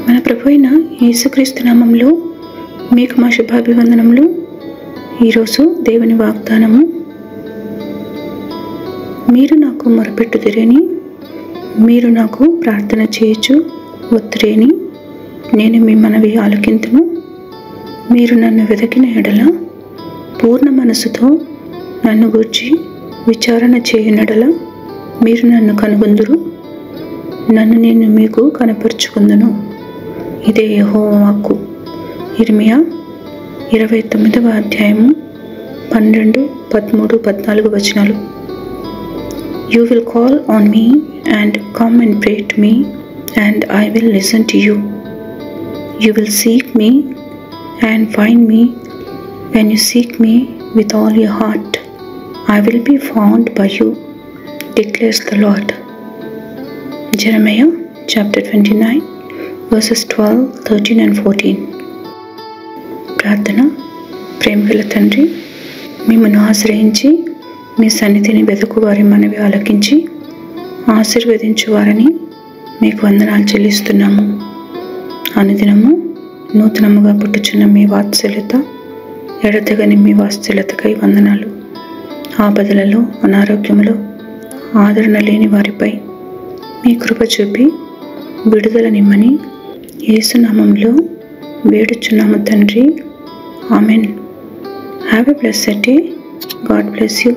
మన ప్రభు అయిన యేసుక్రీస్తు నామములో మీకు మా శుభాభివందనములు. ఈరోజు దేవుని వాగ్దానము, మీరు నాకు మొరపెట్టుదురని, మీరు నాకు ప్రార్థన చేయొచ్చు ఒత్తురేని, నేను మీ మనవి ఆలకింతును. మీరు నన్ను వెదకిన ఎడల పూర్ణ మనసుతో నన్ను గూర్చి విచారణ చేయనడల మీరు నన్ను కనుగొందురు. నన్ను నేను మీకు కనపరుచుకుందును. ఇదే యెహోవా వాక్కు. ఇర్మియా 29వ అధ్యాయము 12, 13, 14 వచనాలు. You will call on me and come and pray to me, and I will listen to you. You will seek me and find me when you seek me with all your heart. I will be found by you, declares the Lord. Jeremiah chapter 29 verses 12, 13 and 14. ప్రార్థన. ప్రేమగల తండ్రి, మిమ్మల్ని ఆశ్రయించి మీ సన్నిధిని వెతుకు వారి మనవి ఆలకించి ఆశీర్వదించువారని మీకు వందనాలు చెల్లిస్తున్నాము. అనుదినము నూతనముగా పుట్టుచున్న మీ వాత్సల్యత, ఎడతెగని మీ వాత్సల్యతకై వందనాలు. ఆపదలలో, అనారోగ్యములో ఆదరణ లేని వారిపై మీ కృప చూపి విడుదల నిమ్మని యేసు నామములో వేడుచున్నాము తండ్రి. Amen. Have a blessed day. God bless you.